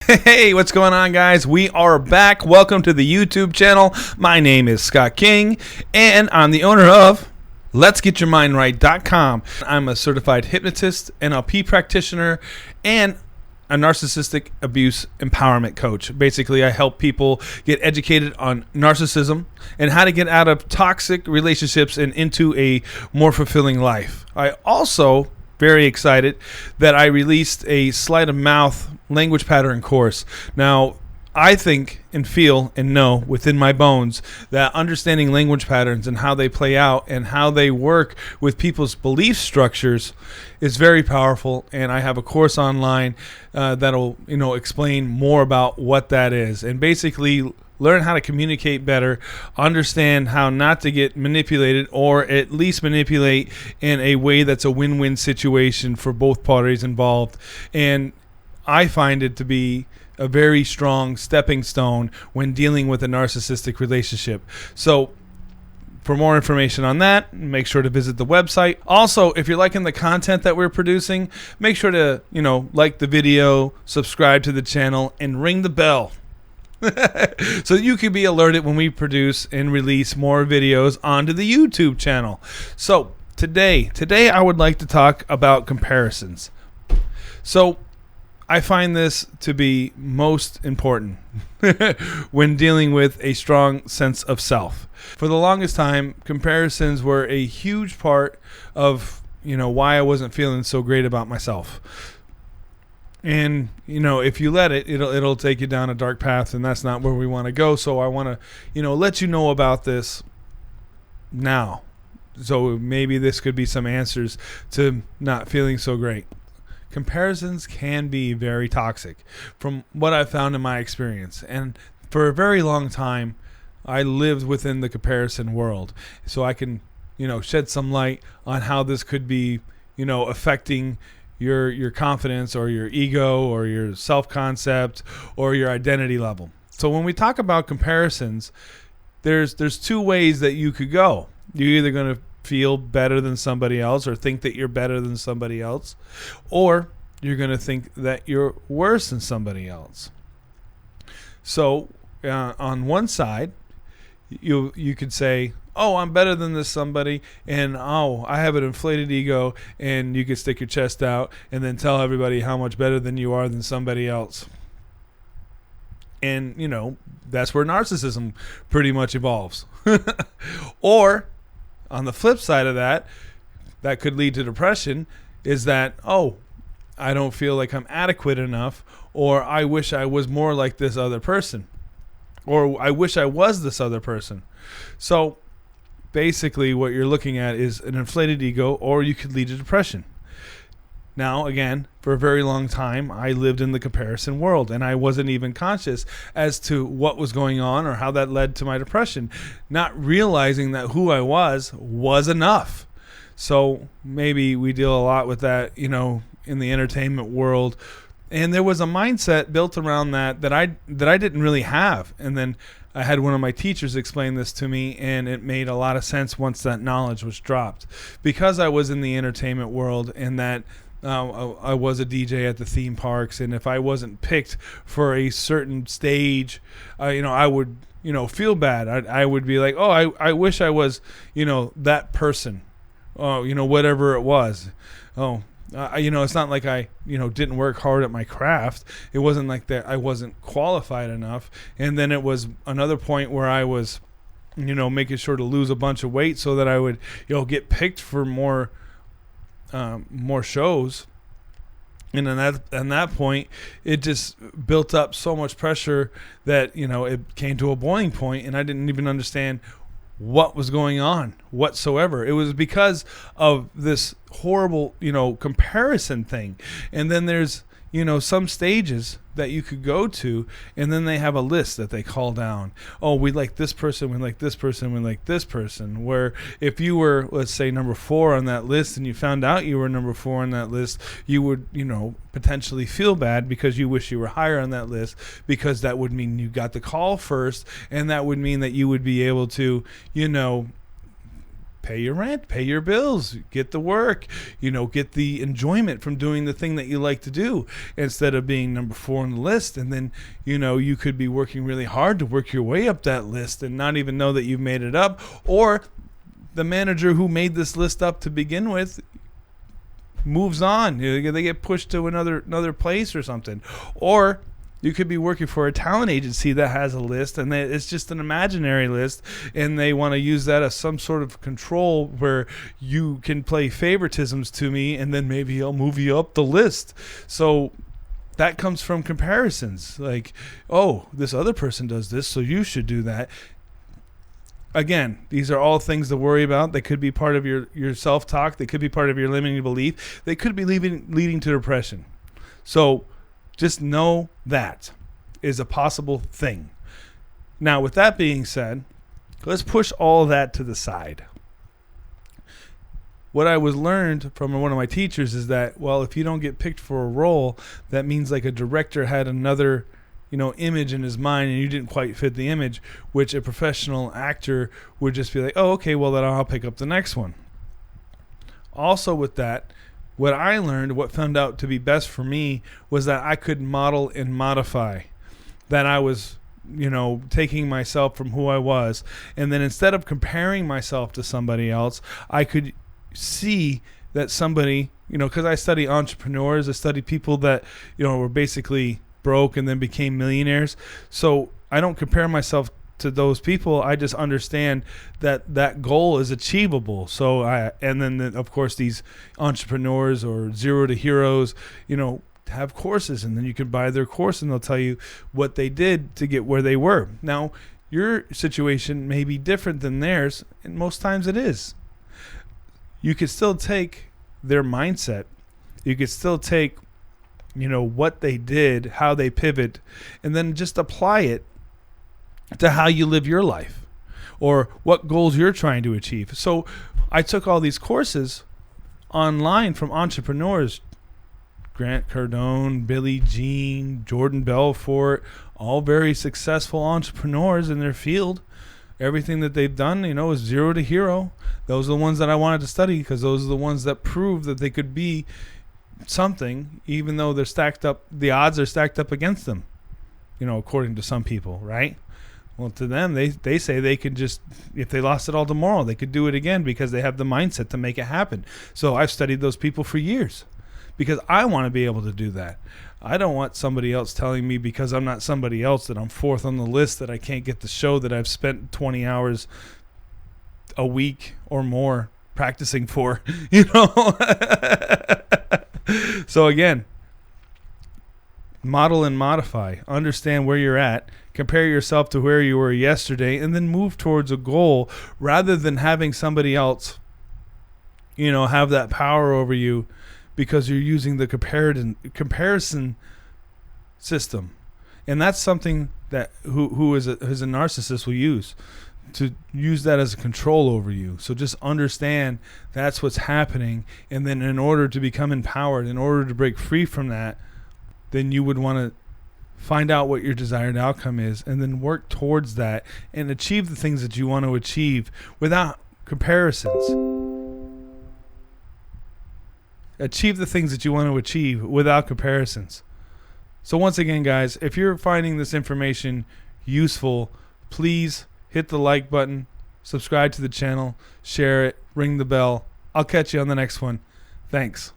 Hey, what's going on, guys? We are back. Welcome to the YouTube channel. My name is Scott King, and I'm the owner of Let'sGetYourMindRight.com. I'm a certified hypnotist, NLP practitioner, and a narcissistic abuse empowerment coach. Basically, I help people get educated on narcissism and how to get out of toxic relationships and into a more fulfilling life. I also very excited that I released a sleight of mouth language pattern course. Now, I think and feel and know within my bones that understanding language patterns and how they play out and how they work with people's belief structures is very powerful. And I have a course online that'll explain more about what that is, and basically learn how to communicate better, understand how not to get manipulated, or at least manipulate in a way that's a win-win situation for both parties involved. And I find it to be a very strong stepping stone when dealing with a narcissistic relationship. So for more information on that, make sure to visit the website. Also, if you're liking the content that we're producing, make sure to, like the video, subscribe to the channel, and ring the bell so you can be alerted when we produce and release more videos onto the YouTube channel. So today I would like to talk about comparisons. So I find this to be most important when dealing with a strong sense of self. For the longest time, comparisons were a huge part of, why I wasn't feeling so great about myself. And, if you let it, it'll take you down a dark path, and that's not where we want to go. So I want to, let you know about this now. So maybe this could be some answers to not feeling so great. Comparisons can be very toxic from what I've found in my experience. And for a very long time, I lived within the comparison world. So I can, shed some light on how this could be, affecting your confidence or your ego or your self-concept or your identity level. So when we talk about comparisons, there's two ways that you could go. You're either going to feel better than somebody else or think that you're better than somebody else, or you're going to think that you're worse than somebody else. So on one side, you could say, oh, I'm better than this somebody, and oh, I have an inflated ego, and you could stick your chest out and then tell everybody how much better than you are than somebody else. And, that's where narcissism pretty much evolves. Or on the flip side of that could lead to depression, is that, oh, I don't feel like I'm adequate enough, or I wish I was more like this other person, or I wish I was this other person. So basically what you're looking at is an inflated ego, or you could lead to depression. Now, again, for a very long time, I lived in the comparison world, and I wasn't even conscious as to what was going on or how that led to my depression, not realizing that who I was enough. So maybe we deal a lot with that, in the entertainment world. And there was a mindset built around that I didn't really have. And then I had one of my teachers explain this to me, and it made a lot of sense once that knowledge was dropped. Because I was in the entertainment world, and that I was a DJ at the theme parks, and if I wasn't picked for a certain stage, I would, feel bad. I would be like, oh, I wish I was, that person. Oh, whatever it was. Oh, it's not like I, didn't work hard at my craft. It wasn't like that I wasn't qualified enough. And then it was another point where I was, making sure to lose a bunch of weight so that I would, get picked for more shows. And at that point, it just built up so much pressure that, it came to a boiling point, and I didn't even understand what was going on whatsoever. It was because of this horrible, comparison thing. And then there's, some stages that you could go to, and then they have a list that they call down. Oh, we like this person, we like this person, we like this person. Where if you were, let's say, number 4 on that list, and you found out you were number 4 on that list, you would, potentially feel bad because you wish you were higher on that list, because that would mean you got the call first, and that would mean that you would be able to, pay your rent, pay your bills, get the work, get the enjoyment from doing the thing that you like to do instead of being number 4 on the list. And then, you could be working really hard to work your way up that list and not even know that you've made it up. Or the manager who made this list up to begin with moves on. They get pushed to another place or something. Or you could be working for a talent agency that has a list, and it's just an imaginary list, and they want to use that as some sort of control where you can play favoritisms to me, and then maybe I'll move you up the list. So that comes from comparisons. Like, oh, this other person does this, so you should do that. Again, these are all things to worry about. They could be part of your self-talk. They could be part of your limiting belief. They could be leading to depression. So just know that is a possible thing. Now, with that being said, let's push all that to the side. What I was learned from one of my teachers is that, well, if you don't get picked for a role, that means like a director had another, image in his mind and you didn't quite fit the image, which a professional actor would just be like, oh, okay, well, then I'll pick up the next one. Also with that, what I learned, what found out to be best for me, was that I could model and modify. That I was, taking myself from who I was. And then instead of comparing myself to somebody else, I could see that somebody, because I study entrepreneurs, I study people that, were basically broke and then became millionaires. So I don't compare myself to those people. I just understand that goal is achievable. So and then of course these entrepreneurs or zero to heroes, have courses, and then you can buy their course and they'll tell you what they did to get where they were. Now, your situation may be different than theirs, and most times it is. You could still take their mindset. You could still take, what they did, how they pivot, and then just apply it to how you live your life or what goals you're trying to achieve. So I took all these courses online from entrepreneurs, Grant Cardone, Billie Jean, Jordan Belfort, all very successful entrepreneurs in their field. Everything that they've done, is zero to hero. Those are the ones that I wanted to study because those are the ones that prove that they could be something, even though they're stacked up, the odds are stacked up against them, according to some people, right? Well, to them, they say they could just, if they lost it all tomorrow, they could do it again because they have the mindset to make it happen. So I've studied those people for years because I want to be able to do that. I don't want somebody else telling me because I'm not somebody else that I'm 4th on the list that I can't get the show that I've spent 20 hours a week or more practicing for, So again, model and modify. Understand where you're at. Compare yourself to where you were yesterday, and then move towards a goal rather than having somebody else, have that power over you because you're using the comparison system. And that's something that who is a narcissist will use, to use that as a control over you. So just understand that's what's happening. And then in order to become empowered, in order to break free from that, then you would want to find out what your desired outcome is and then work towards that and achieve the things that you want to achieve without comparisons. Achieve the things that you want to achieve without comparisons. So once again, guys, if you're finding this information useful, please hit the like button, subscribe to the channel, share it, ring the bell. I'll catch you on the next one. Thanks.